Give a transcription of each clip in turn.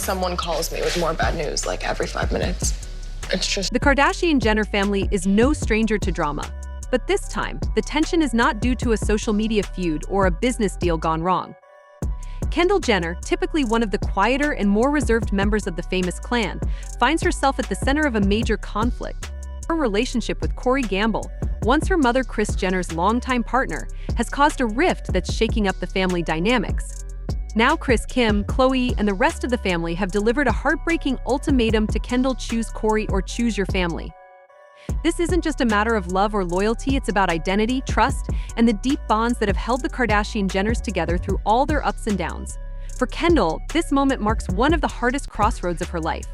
someone calls me with more bad news, like every 5 minutes. It's just... The Kardashian-Jenner family is no stranger to drama. But this time, the tension is not due to a social media feud or a business deal gone wrong. Kendall Jenner, typically one of the quieter and more reserved members of the famous clan, finds herself at the center of a major conflict. Her relationship with CoreyGamble, once her mother Kris Jenner's longtime partner, has caused a rift that's shaking up the family dynamics. Now Kris, Kim, Khloe, and the rest of the family have delivered a heartbreaking ultimatum to Kendall: choose Corey or choose your family. This isn't just a matter of love or loyalty, it's about identity, trust, and the deep bonds that have held the Kardashian-Jenners together through all their ups and downs. For Kendall, this moment marks one of the hardest crossroads of her life.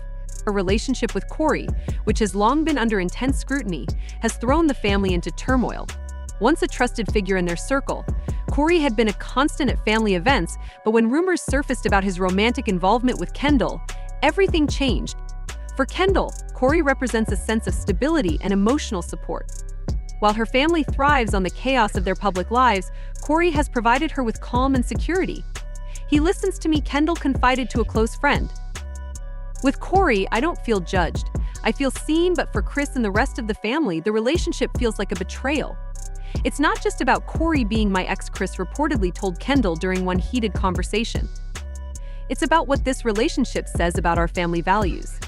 Her relationship with Corey, which has long been under intense scrutiny, has thrown the family into turmoil. Once a trusted figure in their circle, Corey had been a constant at family events, but when rumors surfaced about his romantic involvement with Kendall, everything changed. For Kendall, Corey represents a sense of stability and emotional support. While her family thrives on the chaos of their public lives, Corey has provided her with calm and security. "He listens to me," Kendall confided to a close friend. "With Corey, I don't feel judged. I feel seen, but for Kris and the rest of the family, the relationship feels like a betrayal. It's not just about Corey being my ex," Kris reportedly told Kendall during one heated conversation. "It's about what this relationship says about our family values."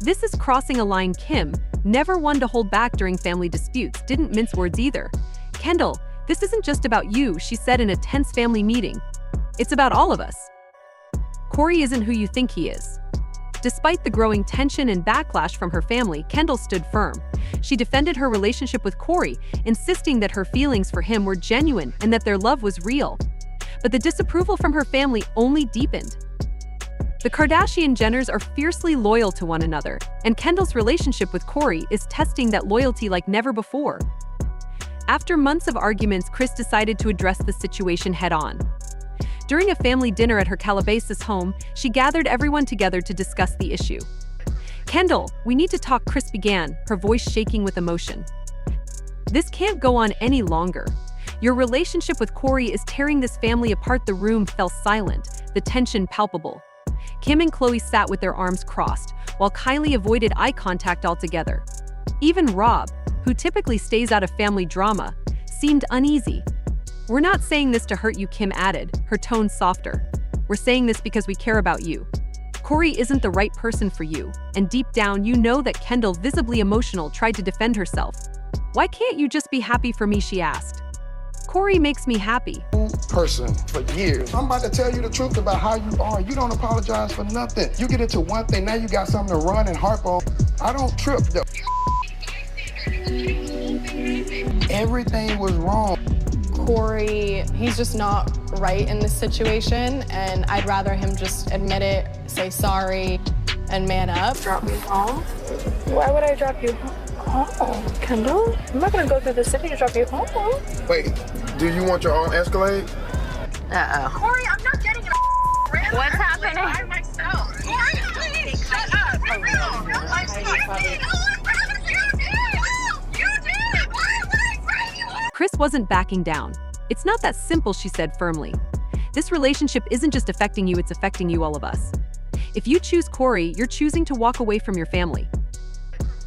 This is crossing a line. Kim, never one to hold back during family disputes, didn't mince words either. "Kendall, this isn't just about you," she said in a tense family meeting. "It's about all of us. Corey isn't who you think he is." Despite the growing tension and backlash from her family, Kendall stood firm. She defended her relationship with Corey, insisting that her feelings for him were genuine and that their love was real. But the disapproval from her family only deepened. The Kardashian-Jenners are fiercely loyal to one another, and Kendall's relationship with Corey is testing that loyalty like never before. After months of arguments, Kris decided to address the situation head-on. During a family dinner at her Calabasas home, she gathered everyone together to discuss the issue. "Kendall, we need to talk," Kris began, her voice shaking with emotion. "This can't go on any longer. Your relationship with Corey is tearing this family apart." The room fell silent, the tension palpable. Kim and Khloe sat with their arms crossed, while Kylie avoided eye contact altogether. Even Rob, who typically stays out of family drama, seemed uneasy. "We're not saying this to hurt you," Kim added, her tone softer. "We're saying this because we care about you. Corey isn't the right person for you, and deep down you know that." Kendall, visibly emotional, tried to defend herself. "Why can't you just be happy for me?" she asked. "Corey makes me happy." Person for years. I'm about to tell you the truth about how you are. You don't apologize for nothing. You get into one thing, now you got something to run and harp on. I don't trip though. Everything was wrong. Corey, he's just not right in this situation, and I'd rather him just admit it, say sorry, and man up. Drop me home? Why would I drop you home, Kendall? I'm not gonna go through the city to drop you home. Wait, do you want your own Escalade? Corey, I'm not getting a What's happening? By myself. Corey, please, shut up. For real. I'm sorry. Kris wasn't backing down. "It's not that simple," she said firmly. "This relationship isn't just affecting you, it's affecting you, all of us. If you choose Corey, you're choosing to walk away from your family."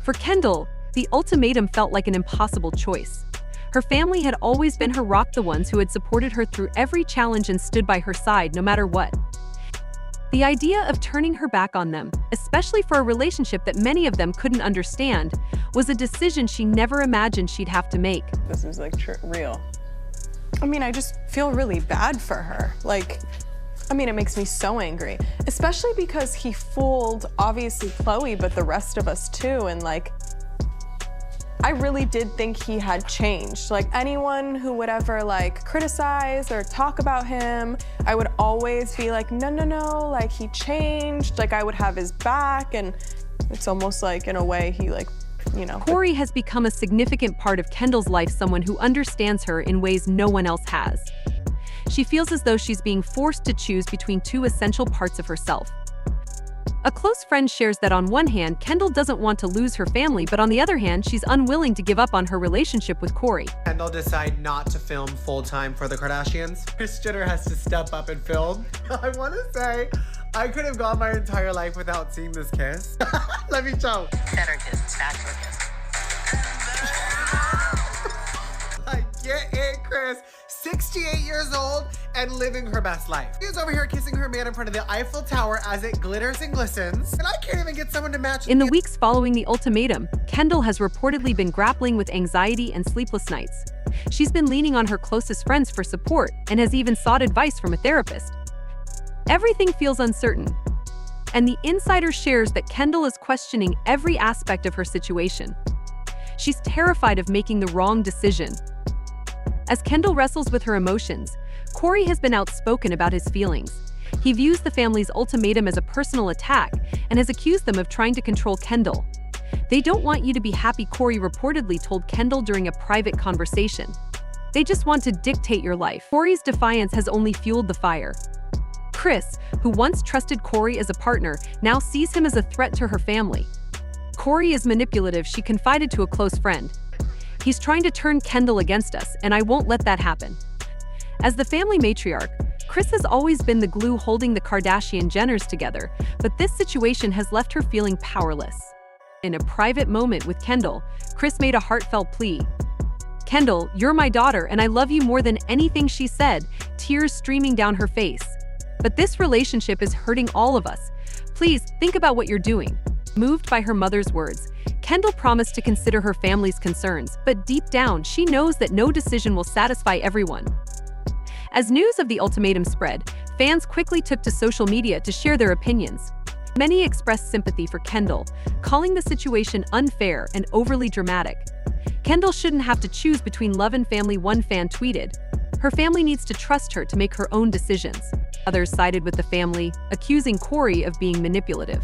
For Kendall, the ultimatum felt like an impossible choice. Her family had always been her rock, the ones who had supported her through every challenge and stood by her side no matter what. The idea of turning her back on them, especially for a relationship that many of them couldn't understand, was a decision she never imagined she'd have to make. This is like real. I mean, I just feel really bad for her. It makes me so angry, especially because he fooled, obviously, Khloe, but the rest of us too, and I really did think he had changed. Anyone who would ever criticize or talk about him, I would always be like, no, he changed. I would have his back, and it's almost in a way he Corey has become a significant part of Kendall's life, someone who understands her in ways no one else has. She feels as though she's being forced to choose between two essential parts of herself. A close friend shares that on one hand, Kendall doesn't want to lose her family, but on the other hand, she's unwilling to give up on her relationship with Corey. Kendall decided not to film full-time for the Kardashians. Kris Jenner has to step up and film. I want to say, I could have gone my entire life without seeing this kiss. Let me show. Center kiss, bachelor kiss. I get it, Chris. 68 years old and living her best life. She's over here kissing her man in front of the Eiffel Tower as it glitters and glistens. And I can't even get someone to match. In the weeks following the ultimatum, Kendall has reportedly been grappling with anxiety and sleepless nights. She's been leaning on her closest friends for support and has even sought advice from a therapist. Everything feels uncertain, and the insider shares that Kendall is questioning every aspect of her situation. She's terrified of making the wrong decision. As Kendall wrestles with her emotions, Corey has been outspoken about his feelings. He views the family's ultimatum as a personal attack and has accused them of trying to control Kendall. "They don't want you to be happy," Corey reportedly told Kendall during a private conversation. "They just want to dictate your life." Corey's defiance has only fueled the fire. Chris, who once trusted Corey as a partner, now sees him as a threat to her family. "Corey is manipulative," she confided to a close friend. "He's trying to turn Kendall against us, and I won't let that happen." As the family matriarch, Chris has always been the glue holding the Kardashian-Jenners together, but this situation has left her feeling powerless. In a private moment with Kendall, Chris made a heartfelt plea. "Kendall, you're my daughter, and I love you more than anything," she said, tears streaming down her face. "But this relationship is hurting all of us. Please, think about what you're doing." Moved by her mother's words, Kendall promised to consider her family's concerns, but deep down, she knows that no decision will satisfy everyone. As news of the ultimatum spread, fans quickly took to social media to share their opinions. Many expressed sympathy for Kendall, calling the situation unfair and overly dramatic. "Kendall shouldn't have to choose between love and family," one fan tweeted. "Her family needs to trust her to make her own decisions." Others sided with the family, accusing Corey of being manipulative.